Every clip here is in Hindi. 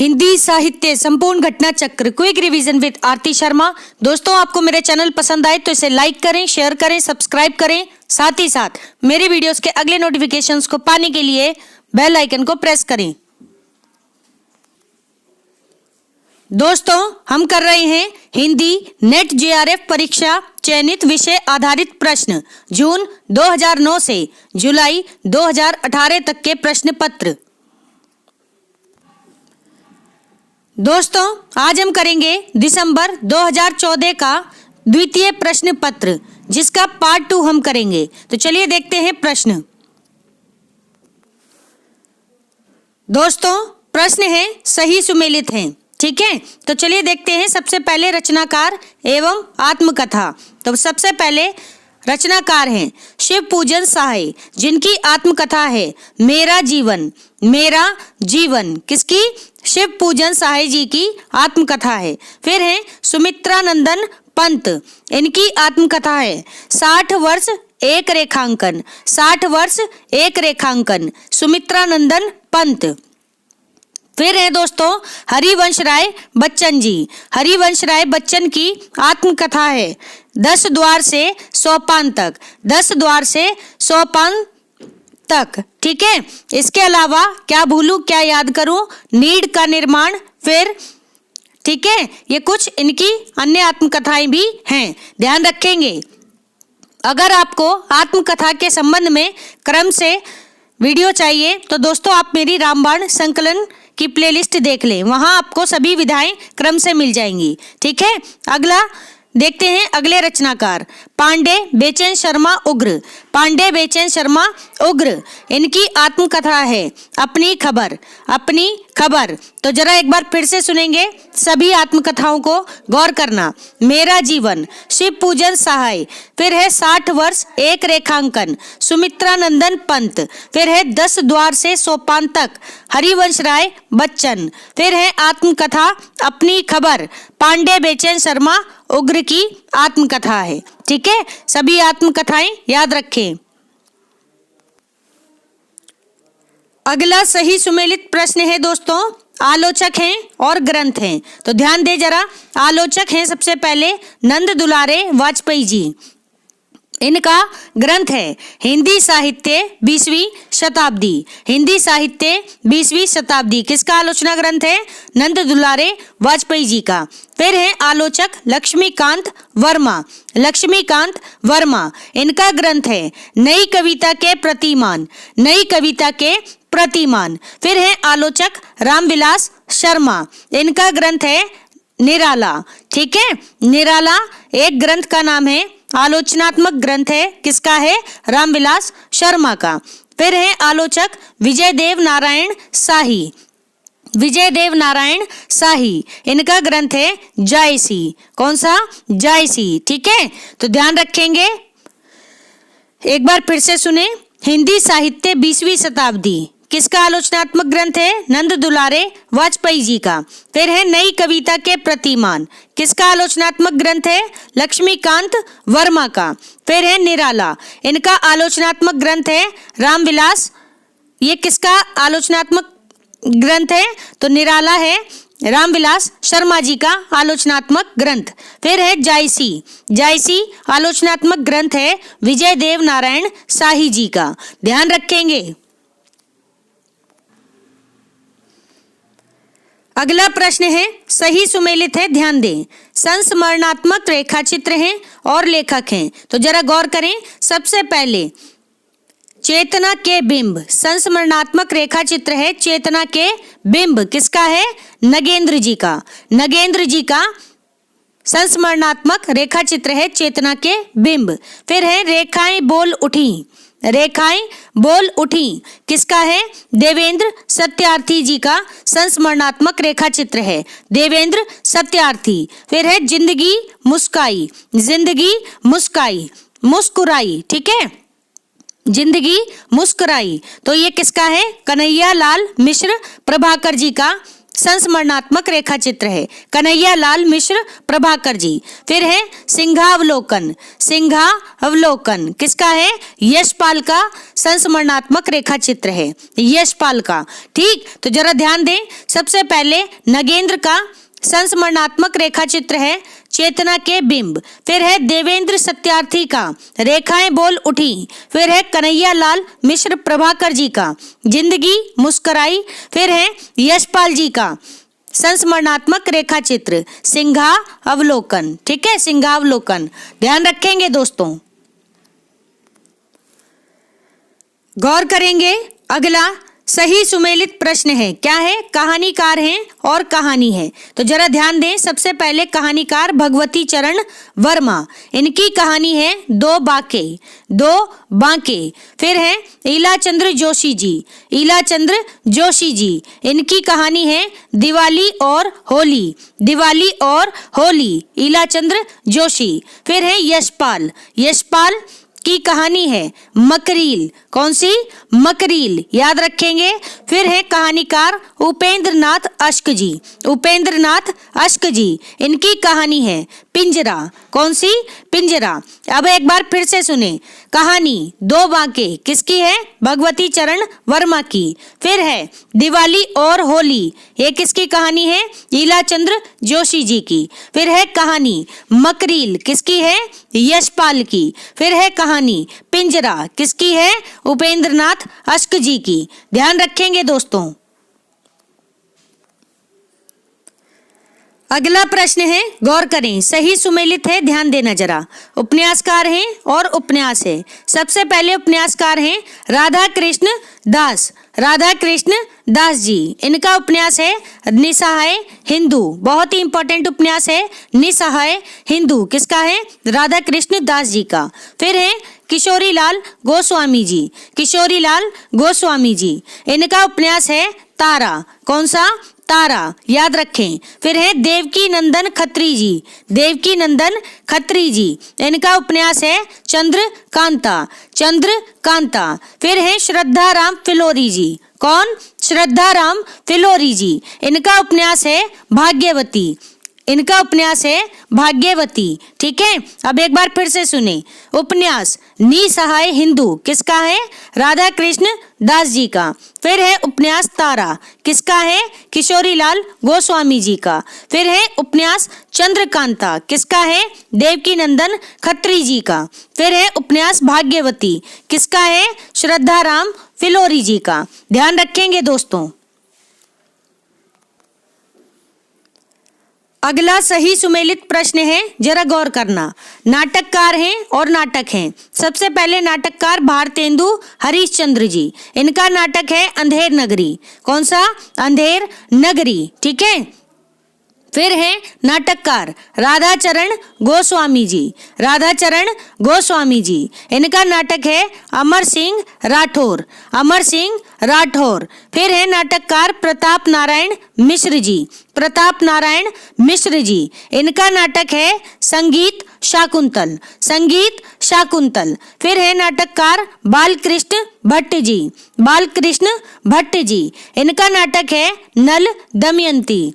हिंदी साहित्य संपूर्ण घटना चक्र क्विक रिवीजन विद आरती शर्मा। दोस्तों, आपको मेरे चैनल पसंद आए तो इसे लाइक करें, शेयर करें, सब्सक्राइब करें। साथ ही साथ मेरे वीडियोस के अगले नोटिफिकेशंस को पाने के लिए बेल आइकन को प्रेस करें। दोस्तों, हम कर रहे हैं हिंदी नेट जेआरएफ परीक्षा चयनित विषय आधारित प्रश्न जून 2009 से जुलाई 2018 तक के प्रश्न पत्र। दोस्तों, आज हम करेंगे दिसंबर 2014 का द्वितीय प्रश्न पत्र, जिसका पार्ट 2 हम करेंगे। तो चलिए देखते हैं प्रश्न। दोस्तों, प्रश्न है सही सुमेलित हैं, ठीक है। तो चलिए देखते हैं। सबसे पहले रचनाकार एवं आत्मकथा। तो सबसे पहले रचनाकार हैं शिव पूजन सहाय, जिनकी आत्मकथा है मेरा जीवन। मेरा जीवन किसकी? शिव पूजन सहाय जी की आत्मकथा है। फिर है सुमित्रा नंदन पंत, इनकी आत्मकथा है 60 वर्ष एक रेखांकन। 60 वर्ष एक रेखांकन, सुमित्रा नंदन पंत। फिर है दोस्तों हरिवंश राय बच्चन जी। हरिवंश राय बच्चन की आत्मकथा है 10 द्वार से सोपान तक। 10 द्वार से सोपान तक, ठीक है। इसके अलावा क्या भूलूं क्या याद करूं, नीड का निर्माण, फिर ठीक है, ये कुछ इनकी अन्य आत्मकथाएं भी हैं, ध्यान रखेंगे। अगर आपको आत्मकथा के संबंध में क्रम से वीडियो चाहिए तो दोस्तों आप मेरी रामबाण संकलन की प्लेलिस्ट देख लें, वहां आपको सभी विधाएं क्रम से मिल जाएंगी, ठीक है। अगला देखते हैं अगले रचनाकार पांडे बेचैन शर्मा उग्र। पांडे बेचैन शर्मा उग्र, इनकी आत्मकथा है अपनी खबर। अपनी खबर, तो जरा एक बार फिर से सुनेंगे, सभी आत्मकथाओं को गौर करना। मेरा जीवन, शिव पूजन सहाय, फिर है 60 वर्ष एक रेखांकन, सुमित्रा नंदन पंत, फिर है 10 द्वार से सोपान तक, हरिवंश राय बच्चन, फिर है आत्मकथा अपनी खबर, पांडे बेचैन शर्मा उग्र की आत्मकथा है, ठीक है। सभी आत्मकथाएं याद रखें। अगला सही सुमेलित प्रश्न है दोस्तों, आलोचक हैं और ग्रंथ हैं। तो ध्यान दे जरा। आलोचक हैं सबसे पहले नंद दुलारे वाजपेयी जी। इनका ग्रंथ है हिंदी साहित्य 20वीं शताब्दी। हिंदी साहित्य 20वीं शताब्दी किसका आलोचना ग्रंथ है? नंद दुलारे वाजपेयी जी का। फिर है आलोचक लक्ष्मीकांत वर्मा। लक्ष्मीकांत वर्मा, इनका ग्रंथ है नई कविता के प्रतिमान। नई कविता के प्रतिमान। फिर है आलोचक रामविलास शर्मा, इनका ग्रंथ है निराला, ठीक है। निराला एक ग्रंथ का नाम है, आलोचनात्मक ग्रंथ है, किसका है? रामविलास शर्मा का। फिर है आलोचक विजयदेव नारायण शाही। विजयदेव नारायण शाही, इनका ग्रंथ है जायसी। कौन सा? जायसी, ठीक है। तो ध्यान रखेंगे, एक बार फिर से सुने। हिंदी साहित्य 20वीं शताब्दी किसका आलोचनात्मक ग्रंथ है? नंद दुलारे वाजपेयी जी का। फिर है नई कविता के प्रतिमान, किसका आलोचनात्मक ग्रंथ है? लक्ष्मीकांत वर्मा का। फिर है निराला, इनका आलोचनात्मक ग्रंथ है रामविलास। ये किसका आलोचनात्मक ग्रंथ है? तो निराला है रामविलास शर्मा जी का आलोचनात्मक ग्रंथ। फिर है जायसी। जायसी आलोचनात्मक ग्रंथ है विजयदेव नारायण शाही जी का, ध्यान रखेंगे। अगला प्रश्न है सही सुमेलित है, ध्यान दें। संस्मरणात्मक रेखाचित्र हैं और लेखक हैं। तो जरा गौर करें। सबसे पहले चेतना के बिंब, संस्मरणात्मक रेखाचित्र है चेतना के बिंब, किसका है? नगेंद्र जी का। नगेंद्र जी का संस्मरणात्मक रेखाचित्र है चेतना के बिंब। फिर है रेखाएं बोल उठी। रेखाएं बोल उठी, किसका है? देवेंद्र सत्यार्थी जी का संस्मरणात्मक रेखाचित्र है, देवेंद्र सत्यार्थी। फिर है जिंदगी मुस्काई। जिंदगी मुस्काई, मुस्कुराई, ठीक है। जिंदगी मुस्कुराई, तो ये किसका है? कन्हैया लाल मिश्र प्रभाकर जी का संस्मरणात्मक रेखाचित्र है, कन्हैया लाल मिश्र प्रभाकर जी। फिर है सिंहावलोकन। सिंहावलोकन किसका है? यशपाल का संस्मरणात्मक रेखाचित्र है, यशपाल का। ठीक, तो जरा ध्यान दें, सबसे पहले नगेंद्र का संस्मरणात्मक रेखा चित्र है चेतना के बिंब, फिर है देवेंद्र सत्यार्थी का रेखाएं बोल उठी, फिर है कन्हैया लाल मिश्र प्रभाकर जी का जिंदगी मुस्कुराई, फिर है यशपाल जी का संस्मरणात्मक रेखा चित्र सिंहावलोकन। ठीक है, सिंहावलोकन ध्यान रखेंगे दोस्तों। गौर करेंगे, अगला सही सुमेलित प्रश्न है, क्या है? कहानीकार हैं और कहानी है। तो जरा ध्यान दें, सबसे पहले कहानीकार भगवती चरण वर्मा, इनकी कहानी है दो बांके। फिर है ईलाचंद्र जोशी जी, ईलाचंद्र जोशी जी, इनकी कहानी है दिवाली और होली, ईलाचंद्र जोशी। फिर है यशपाल की कहानी है मकरील, कौन सी? मकरील, याद रखेंगे। फिर है कहानीकार उपेंद्र नाथ अश्क जी, इनकी कहानी है पिंजरा, कौन सी? पिंजरा। अब एक बार फिर से सुने, कहानी दो बांके किसकी है? भगवती चरण वर्मा की। फिर है दिवाली और होली, ये किसकी कहानी है? ईलाचंद्र जोशी जी की। फिर है कहानी मकरील, किसकी है? यशपाल की। फिर है कहानी पिंजरा, किसकी है? उपेंद्र नाथ अश्क जी की। ध्यान रखेंगे दोस्तों। अगला प्रश्न है, गौर करें, सही सुमेलित है, ध्यान देना जरा। उपन्यासकार हैं और उपन्यास है। सबसे पहले उपन्यासकार हैं राधा कृष्ण दास जी, इनका उपन्यास है निसहाय हिंदू, बहुत ही इंपॉर्टेंट उपन्यास है निसहाय हिंदू, किसका है? राधा कृष्ण दास जी का। फिर है किशोरी लाल गोस्वामी जी, इनका उपन्यास है तारा, कौन सा? तारा, याद रखें। फिर है देवकी नंदन खत्री जी, इनका उपन्यास है चंद्रकांता। फिर है श्रद्धाराम फिलोरी जी, कौन? श्रद्धाराम फिलोरी जी, इनका उपन्यास है भाग्यवती। ठीक है, अब एक बार फिर से सुने, उपन्यास निसहाय हिंदू, किसका है? राधा कृष्ण दास जी का। फिर है उपन्यास तारा, किसका है? किशोरी लाल गोस्वामी जी का। फिर है उपन्यास चंद्रकांता, किसका है? देवकी नंदन खत्री जी का। फिर है उपन्यास भाग्यवती, किसका है? श्रद्धाराम फिलोरी जी का। ध्यान रखेंगे दोस्तों। अगला सही सुमेलित प्रश्न है, जरा गौर करना। नाटककार हैं और नाटक हैं। सबसे पहले नाटककार भारतेंदु हरिश्चंद्र जी, इनका नाटक है अंधेर नगरी, कौन सा? अंधेर नगरी। ठीक है। फिर है नाटककार राधाचरण गोस्वामी जी, इनका नाटक है अमर सिंह राठौर। फिर है नाटककार प्रताप नारायण मिश्र जी, इनका नाटक है संगीत शाकुंतल। फिर है नाटककार बालकृष्ण भट्ट जी, इनका नाटक है नल दमयंती।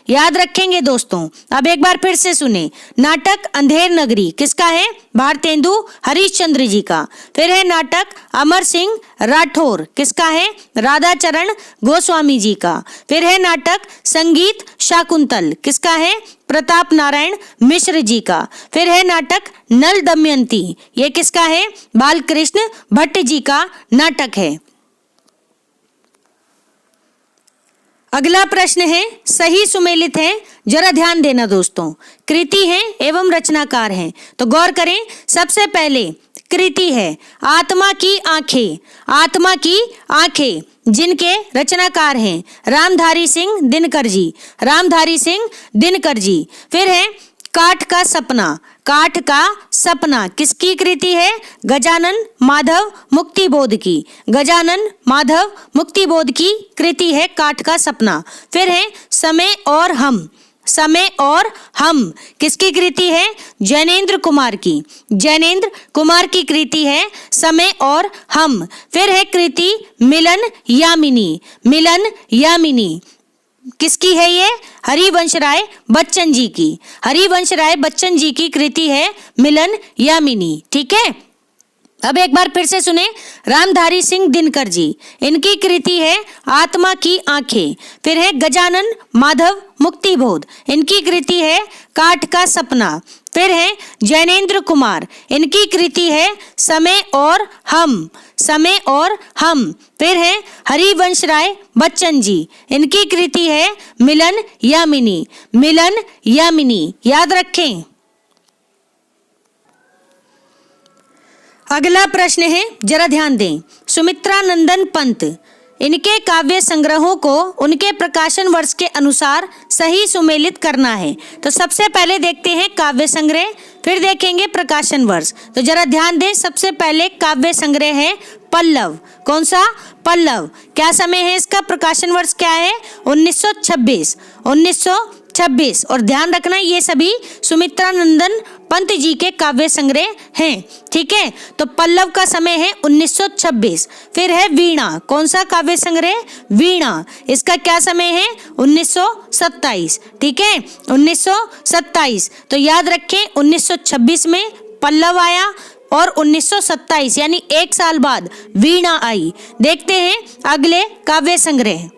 याद रखेंगे दोस्तों। अब एक बार फिर से सुने, नाटक अंधेर नगरी किसका है? भारतेंदु हरिश्चंद्र जी का। फिर है नाटक अमर सिंह राठौर, किसका है? राधाचरण गोस्वामी जी का। फिर है नाटक संगीत शाकुंतल, किसका है? प्रताप नारायण मिश्र जी का। फिर है नाटक नल दमयंती, ये किसका है? बालकृष्ण भट्ट जी का नाटक है। अगला प्रश्न है, सही सुमेलित है, जरा ध्यान देना दोस्तों। कृति है एवं रचनाकार हैं, तो गौर करें। सबसे पहले कृति है आत्मा की आंखें, जिनके रचनाकार हैं रामधारी सिंह दिनकर जी। फिर है काठ का सपना, किसकी कृति है? गजानन माधव मुक्तिबोध की कृति है काठ का सपना। फिर है समय और हम, किसकी कृति है? जैनेन्द्र कुमार की कृति है समय और हम। फिर है कृति मिलन यामिनी, किसकी है ये? हरिवंश राय बच्चन जी की कृति है मिलन यामिनी। ठीक है। अब एक बार फिर से सुने, रामधारी सिंह दिनकर जी, इनकी कृति है आत्मा की आंखें। फिर है गजानन माधव मुक्तिबोध, इनकी कृति है काठ का सपना। फिर है जैनेन्द्र कुमार, इनकी कृति है समय और हम, समय और हम। फिर है हरिवंश राय बच्चन जी, इनकी कृति है मिलन यामिनी, मिलन यामिनी, याद रखें। अगला प्रश्न है, जरा ध्यान दें, सुमित्रा नंदन पंत, इनके काव्य संग्रहों को उनके प्रकाशन वर्ष के अनुसार सही सुमेलित करना है। तो सबसे पहले देखते हैं काव्य संग्रह, फिर देखेंगे प्रकाशन वर्ष। तो जरा ध्यान दें, सबसे पहले काव्य संग्रह है पल्लव। कौन सा? पल्लव। क्या समय है इसका? प्रकाशन वर्ष क्या है? 1926, 1926। और ध्यान रखना ये सभी सुमित्रा नंदन पंत जी के काव्य संग्रह हैं, ठीक है। तो पल्लव का समय है 1926। फिर है वीणा, कौन सा काव्य संग्रह? वीणा, इसका क्या समय है? 1927, ठीक है, 1927। तो याद रखें 1926 में पल्लव आया और 1927 यानी एक साल बाद वीणा आई। देखते हैं अगले काव्य संग्रह,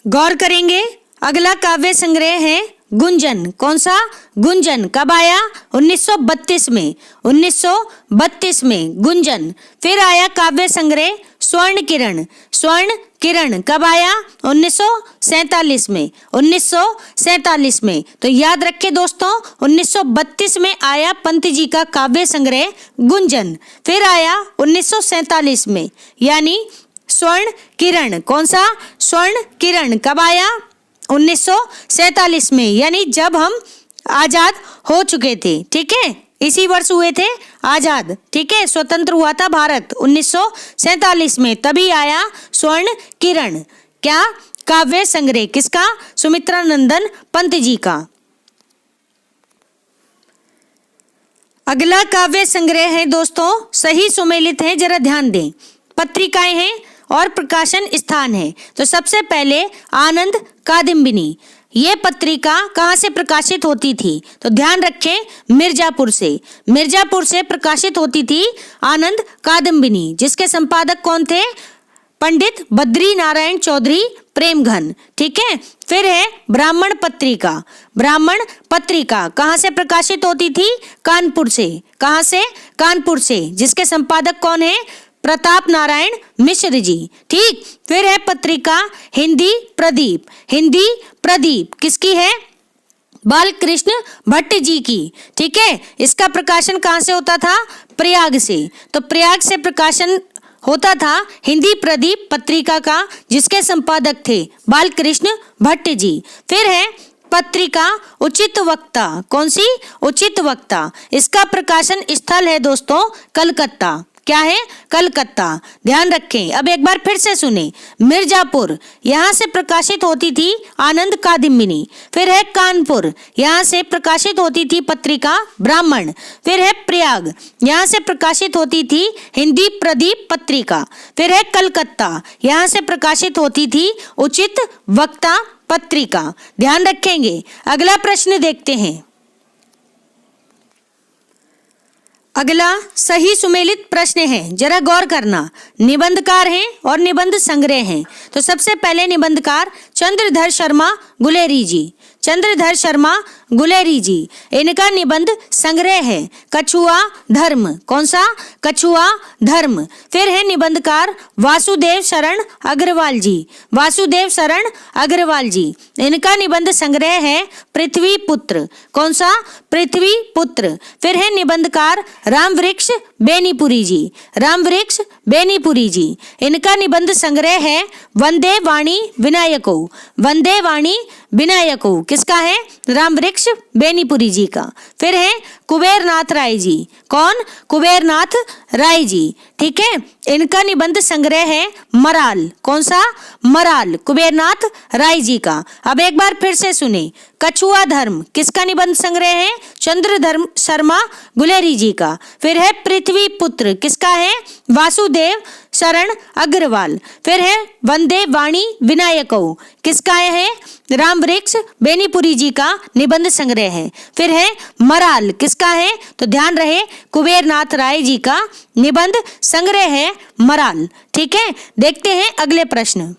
गौर करेंगे। अगला काव्य संग्रह है गुंजन। कौन सा? गुंजन। कब आया? 1932 में, 1932 में गुंजन। फिर आया काव्य संग्रह स्वर्ण किरण। स्वर्ण किरण कब आया? 1947 में, 1947 में। तो याद रखें दोस्तों, 1932 में आया पंत जी का काव्य संग्रह गुंजन। फिर आया 1947 में, यानी स्वर्ण किरण। कौन सा? स्वर्ण किरण कब आया? 1947 में, यानी जब हम आजाद हो चुके थे, ठीक है, इसी वर्ष हुए थे आजाद, ठीक है, स्वतंत्र हुआ था भारत 1947 में, तभी आया स्वर्ण किरण। क्या? काव्य संग्रह किसका? सुमित्रा नंदन पंत जी का। अगला काव्य संग्रह है दोस्तों, सही सुमेलित है, जरा ध्यान दें। पत्रिकाएं हैं और प्रकाशन स्थान है। तो सबसे पहले आनंद कादम्बिनी, ये पत्रिका कहाँ से प्रकाशित होती थी? तो ध्यान रखें, मिर्जापुर से, मिर्जापुर से प्रकाशित होती थी आनंद कादम्बिनी, जिसके संपादक कौन थे? पंडित बद्री नारायण चौधरी प्रेमघन, ठीक है। फिर है ब्राह्मण पत्रिका। ब्राह्मण पत्रिका कहाँ से प्रकाशित होती थी? कानपुर से। कहाँ से? कानपुर से, जिसके संपादक कौन है? प्रताप नारायण मिश्र जी, ठीक। फिर है पत्रिका हिंदी प्रदीप। हिंदी प्रदीप किसकी है? बालकृष्ण भट्ट जी की, ठीक है। इसका प्रकाशन कहाँ से होता था? प्रयाग से। तो प्रयाग से प्रकाशन होता था हिंदी प्रदीप पत्रिका का, जिसके संपादक थे बालकृष्ण भट्ट जी। फिर है पत्रिका उचित वक्ता। कौन सी? उचित वक्ता। इसका प्रकाशन स्थल है दोस्तों कलकत्ता। क्या है? कलकत्ता। ध्यान रखें, अब एक बार फिर से सुने। मिर्जापुर, यहाँ से प्रकाशित होती थी आनंद कादम्बिनी। फिर है कानपुर, यहाँ से प्रकाशित होती थी पत्रिका ब्राह्मण। फिर है प्रयाग, यहाँ से प्रकाशित होती थी हिंदी प्रदीप पत्रिका। फिर है कलकत्ता, यहाँ से प्रकाशित होती थी उचित वक्ता पत्रिका। ध्यान रखेंगे। अगला प्रश्न देखते हैं। अगला सही सुमेलित प्रश्न है, जरा गौर करना। निबंधकार हैं और निबंध संग्रह हैं। तो सबसे पहले निबंधकार चंद्रधर शर्मा गुलेरी जी। चंद्रधर शर्मा गुलेरी जी, इनका निबंध संग्रह है कछुआ धर्म। कौन सा? कछुआ धर्म। फिर है निबंधकार वासुदेव शरण अग्रवाल जी। वासुदेव शरण अग्रवाल जी, इनका निबंध संग्रह है पृथ्वी पुत्र। कौन सा? पृथ्वी पुत्र। फिर है निबंधकार रामवृक्ष बेनीपुरी जी। रामवृक्ष बेनीपुरी जी, इनका निबंध संग्रह है वंदे वाणी विनायको। वंदे वाणी विनायको किसका है? रामवृक्ष बेनीपुरी जी का। फिर है कुबेरनाथ राय जी। कौन? कुबेरनाथ राय जी, ठीक है। इनका निबंध संग्रह है मराल। कौन सा? मराल, कुबेरनाथ राय जी का। अब एक बार फिर से सुने। कछुआ धर्म किसका निबंध संग्रह है? चंद्रधर शर्मा गुलेरी जी का। फिर है पृथ्वी पुत्र, किसका है? वासुदेव शरण अग्रवाल। फिर है वंदे वाणी विनायको, किसका है? राम वृक्ष बेनीपुरी जी का निबंध संग्रह है। फिर है मराल, किसका है? तो ध्यान रहे कुबेरनाथ राय जी का निबंध संग्रह है मराल। ठीक है, देखते हैं अगले प्रश्न।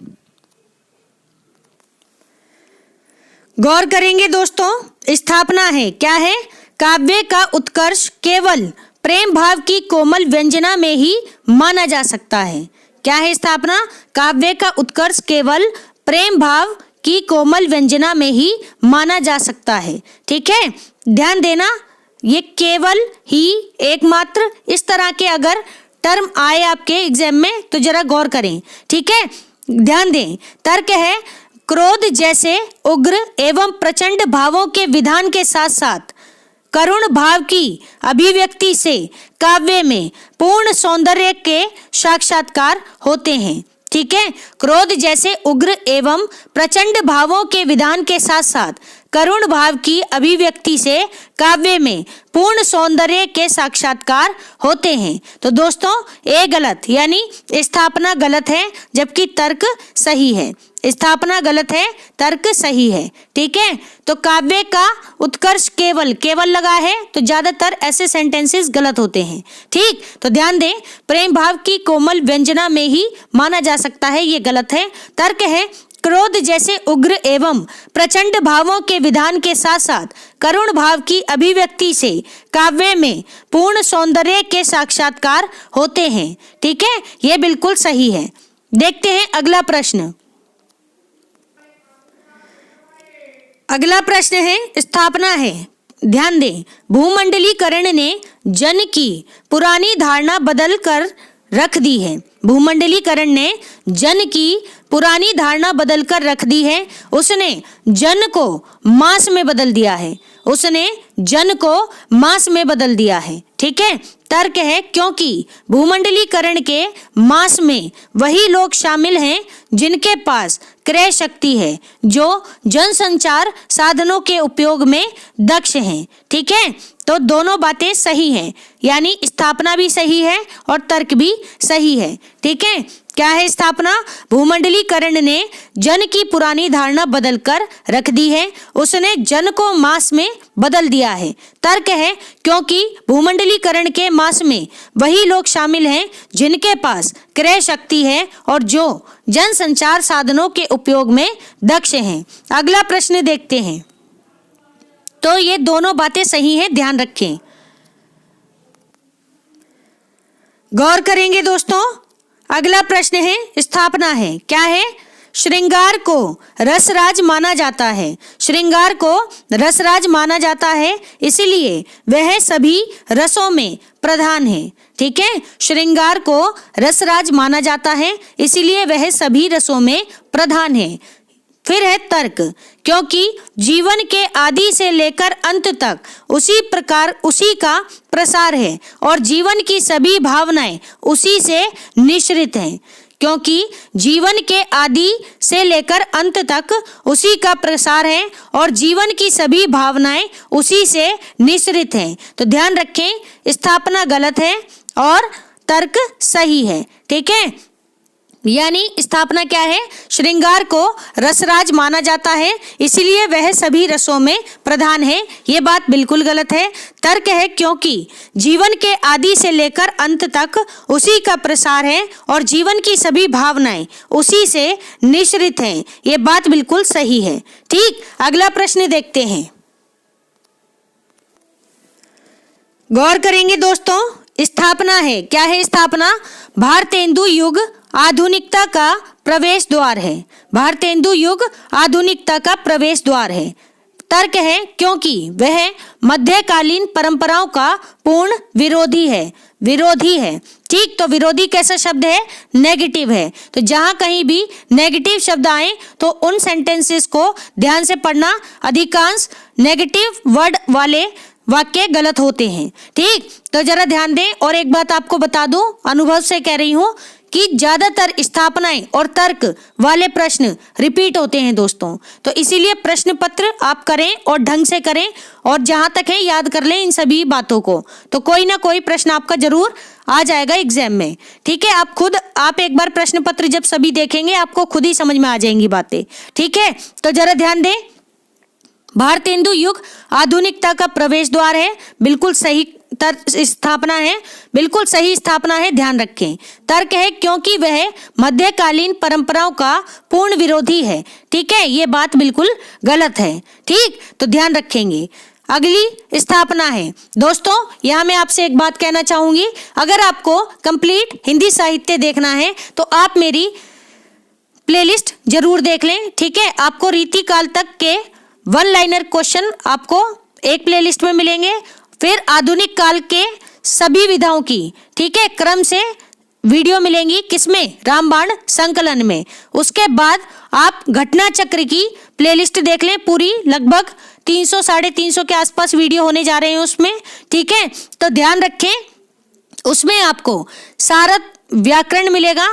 गौर करेंगे दोस्तों, स्थापना है, क्या है? काव्य का उत्कर्ष केवल प्रेम भाव की कोमल व्यंजना में ही माना जा सकता है। क्या है स्थापना? काव्य का उत्कर्ष केवल प्रेम भाव की कोमल व्यंजना में ही माना जा सकता है। ठीक है, ध्यान देना, ये केवल ही, एकमात्र, इस तरह के अगर टर्म आए आपके एग्जाम में तो जरा गौर करें। ठीक है, ध्यान दें। तर्क है क्रोध जैसे उग्र एवं प्रचंड भावों के विधान के साथ साथ करुण भाव की अभिव्यक्ति से काव्य में पूर्ण सौंदर्य के साक्षात्कार होते हैं। ठीक है, क्रोध जैसे उग्र एवं प्रचंड भावों के विधान के साथ साथ करुण भाव की अभिव्यक्ति से काव्य में पूर्ण सौंदर्य के साक्षात्कार होते हैं। तो दोस्तों ए गलत, यानी स्थापना गलत है जबकि तर्क सही है। स्थापना गलत है, तर्क सही है। ठीक है, तो काव्य का उत्कर्ष केवल, केवल लगा है तो ज्यादातर ऐसे सेंटेंसेस गलत होते हैं। ठीक, तो ध्यान दें, प्रेम भाव की कोमल व्यंजना में ही माना जा सकता है, ये गलत है। तर्क है क्रोध जैसे उग्र एवं प्रचंड भावों के विधान के साथ साथ करुण भाव की अभिव्यक्ति से काव्य में पूर्ण सौंदर्य के साक्षात्कार होते हैं। ठीक है, यह बिल्कुल सही है। देखते हैं अगला प्रश्न। अगला प्रश्न है स्थापना है। ध्यान दें, भूमंडलीकरण ने जन की पुरानी धारणा बदल कर रख दी है। भूमंडलीकरण ने जन की पुरानी धारणा बदल कर रख दी है। उसने जन को मास में बदल दिया है। उसने जन को मास में बदल दिया है। ठीक है, तर्क है क्योंकि भूमंडलीकरण के मास में वही लोग शामिल हैं जिनके पास क्रय शक्ति है, जो जनसंचार साधनों के उपयोग में दक्ष हैं। ठीक है, तो दोनों बातें सही हैं, यानी स्थापना भी सही है और तर्क भी सही है। ठीक है, क्या है स्थापना? भूमंडलीकरण ने जन की पुरानी धारणा बदलकर रख दी है। उसने जन को मास में बदल दिया है। तर्क है क्योंकि भूमंडलीकरण के मास में वही लोग शामिल हैं जिनके पास क्रय शक्ति है और जो जनसंचार साधनों के उपयोग में दक्ष हैं। अगला प्रश्न देखते हैं। तो ये दोनों बातें सही हैं, ध्यान रखें। गौर करेंगे दोस्तों, अगला प्रश्न है स्थापना है, क्या है? श्रृंगार को रसराज माना जाता है। श्रृंगार को रसराज माना जाता है, इसलिए वह सभी रसों में प्रधान है। ठीक है, श्रृंगार को रसराज माना जाता है, इसलिए वह सभी रसों में प्रधान है। फिर है तर्क, क्योंकि जीवन के आदि से लेकर अंत तक उसी प्रकार उसी का प्रसार है और जीवन की सभी भावनाएं उसी से निश्रित हैं। क्योंकि जीवन के आदि से लेकर अंत तक उसी का प्रसार है और जीवन की सभी भावनाएं उसी से निश्रित हैं। तो ध्यान रखें, स्थापना गलत है और तर्क सही है। ठीक है, यानी स्थापना क्या है? श्रृंगार को रसराज माना जाता है, इसलिए वह सभी रसों में प्रधान है। ये बात बिल्कुल गलत है। तर्क है क्योंकि जीवन के आदि से लेकर अंत तक उसी का प्रसार है और जीवन की सभी भावनाएं उसी से निश्रित हैं। ये बात बिल्कुल सही है। ठीक, अगला प्रश्न देखते हैं। गौर करेंगे दोस्तों, स्थापना है, क्या है स्थापना? भारतेंदु युग आधुनिकता का प्रवेश द्वार है। भारतेंदु युग आधुनिकता का प्रवेश द्वार है। तर्क है क्योंकि वह मध्यकालीन परंपराओं का पूर्ण विरोधी है। विरोधी है। ठीक, तो विरोधी कैसा शब्द है? नेगेटिव है। तो जहां कहीं भी नेगेटिव शब्द आए तो उन सेंटेंसेस को ध्यान से पढ़ना। अधिकांश नेगेटिव वर्ड वाले वाक्य गलत होते हैं। ठीक, तो जरा ध्यान दें। और एक बात आपको बता दूं, अनुभव से कह रही हूं कि ज्यादातर स्थापनाएं और तर्क वाले प्रश्न रिपीट होते हैं दोस्तों। तो इसीलिए प्रश्न पत्र आप करें और ढंग से करें, और जहां तक है याद कर लें इन सभी बातों को, तो कोई ना कोई प्रश्न आपका जरूर आ जाएगा एग्जाम में। ठीक है, आप एक बार प्रश्न पत्र जब सभी देखेंगे आपको खुद ही समझ में आ जाएंगी बातें। ठीक है, तो जरा ध्यान दें। भारतेंदु युग आधुनिकता का प्रवेश द्वार है, बिल्कुल सही स्थापना है, बिल्कुल सही स्थापना है, ध्यान रखें। तर्क है क्योंकि वह मध्यकालीन परंपराओं का पूर्ण विरोधी है। ठीक है, ये बात बिल्कुल गलत है। ठीक, तो ध्यान रखेंगे। अगली स्थापना है दोस्तों, यहाँ मैं आपसे एक बात कहना चाहूंगी, अगर आपको कंप्लीट हिंदी साहित्य देखना है तो आप मेरी प्लेलिस्ट जरूर देख लें। ठीक है, आपको रीतिकाल तक के वन लाइनर क्वेश्चन आपको एक प्लेलिस्ट में मिलेंगे, फिर आधुनिक काल के सभी विधाओं की, ठीक है, क्रम से वीडियो मिलेंगी, किसमें, रामबाण संकलन में। उसके बाद आप घटना चक्र की प्लेलिस्ट देख लें पूरी, लगभग 300 350 के आसपास वीडियो होने जा रहे हैं उसमें। ठीक है, तो ध्यान रखें, उसमें आपको सारथ व्याकरण मिलेगा,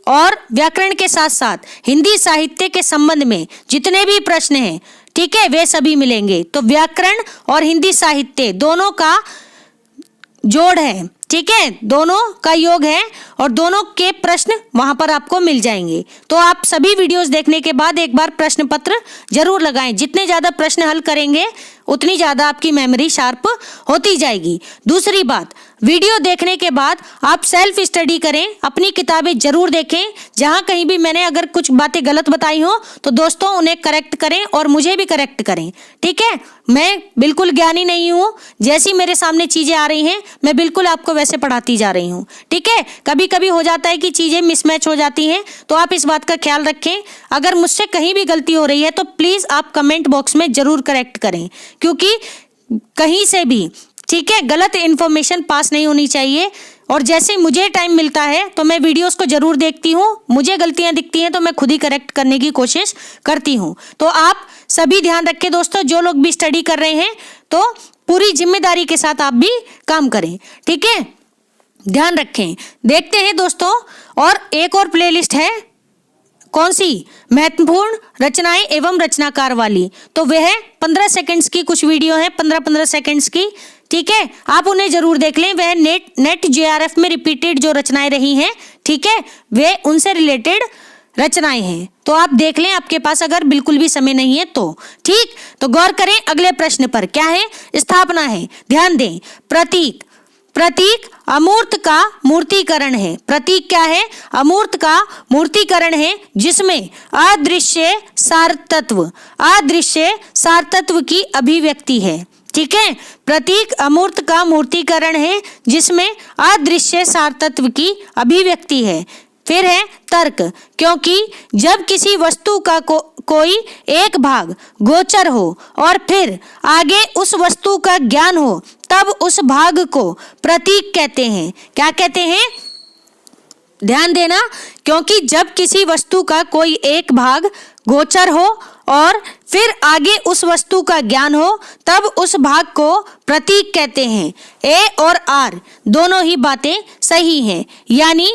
और व्याकरण के साथ साथ हिंदी साहित्य के संबंध में जितने भी प्रश्न हैं, ठीक है, वे सभी मिलेंगे। तो व्याकरण और हिंदी साहित्य दोनों का जोड़ है, ठीक है, दोनों का योग है, और दोनों के प्रश्न वहां पर आपको मिल जाएंगे। तो आप सभी वीडियोस देखने के बाद एक बार प्रश्न पत्र जरूर लगाएं। जितने ज्यादा प्रश्न हल करेंगे उतनी ज्यादा आपकी मेमोरी शार्प होती जाएगी। दूसरी बात, वीडियो देखने के बाद आप सेल्फ स्टडी करें, अपनी किताबें जरूर देखें। जहां कहीं भी मैंने अगर कुछ बातें गलत बताई हो तो दोस्तों उन्हें करेक्ट करें और मुझे भी करेक्ट करें। ठीक है, मैं बिल्कुल ज्ञानी नहीं हूं, जैसी मेरे सामने चीजें आ रही हैं मैं बिल्कुल आपको वैसे पढ़ाती जा रही हूं। ठीक है, कभी कभी हो जाता है कि चीजें मिसमैच हो जाती हैं, तो आप इस बात का ख्याल रखें। अगर मुझसे कहीं भी गलती हो रही है तो प्लीज आप कमेंट बॉक्स में जरूर करेक्ट करें, क्योंकि कहीं से भी, ठीक है, गलत इन्फॉर्मेशन पास नहीं होनी चाहिए। और जैसे मुझे टाइम मिलता है तो मैं वीडियोस को जरूर देखती हूँ, मुझे गलतियां दिखती हैं तो मैं खुद ही करेक्ट करने की कोशिश करती हूँ। तो आप सभी ध्यान रखें दोस्तों, जो लोग भी स्टडी कर रहे हैं तो पूरी जिम्मेदारी के साथ आप भी काम करें। ठीक है, ध्यान रखें। देखते हैं दोस्तों, और एक और प्लेलिस्ट है, कौन सी, महत्वपूर्ण रचनाएं एवं रचनाकार वाली। तो वह 15 सेकंड्स की कुछ वीडियो है, 15-15 सेकंड्स की। ठीक है, आप उन्हें जरूर देख लें। वह नेट JRF में रिपीटेड जो रचनाएं रही हैं, ठीक है, वे उनसे रिलेटेड रचनाएं हैं, तो आप देख लें आपके पास अगर बिल्कुल भी समय नहीं है तो। ठीक, तो गौर करें अगले प्रश्न पर, क्या है, स्थापना है। ध्यान दें, प्रतीक, प्रतीक अमूर्त का मूर्तिकरण है। प्रतीक क्या है, अमूर्त का मूर्तिकरण है, जिसमें अदृश्य सारतत्व, अदृश्य सारतत्व की अभिव्यक्ति है। ठीक है, प्रतीक अमूर्त का मूर्तिकरण है, जिसमें अदृश्य सारतत्व की अभिव्यक्ति है। फिर है तर्क, क्योंकि जब किसी वस्तु का कोई एक भाग गोचर हो और फिर आगे उस वस्तु का ज्ञान हो, तब उस भाग को प्रतीक कहते हैं। क्या कहते हैं, ध्यान देना, क्योंकि जब किसी वस्तु का कोई एक भाग गोचर हो और फिर आगे उस वस्तु का ज्ञान हो, तब उस भाग को प्रतीक कहते हैं। ए और आर दोनों ही बातें सही हैं, यानी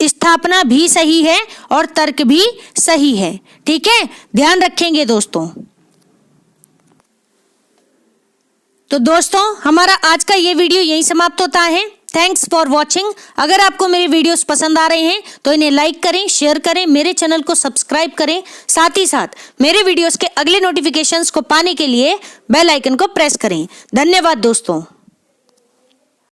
स्थापना भी सही है और तर्क भी सही है। ठीक है, ध्यान रखेंगे दोस्तों। तो दोस्तों हमारा आज का ये वीडियो यहीं समाप्त होता है। Thanks for watching. अगर आपको मेरे वीडियोस पसंद आ रहे हैं तो इन्हें लाइक करें, शेयर करें, मेरे चैनल को सब्सक्राइब करें। साथ ही साथ मेरे वीडियोस के अगले नोटिफिकेशंस को पाने के लिए बेल आइकन को प्रेस करें। धन्यवाद दोस्तों।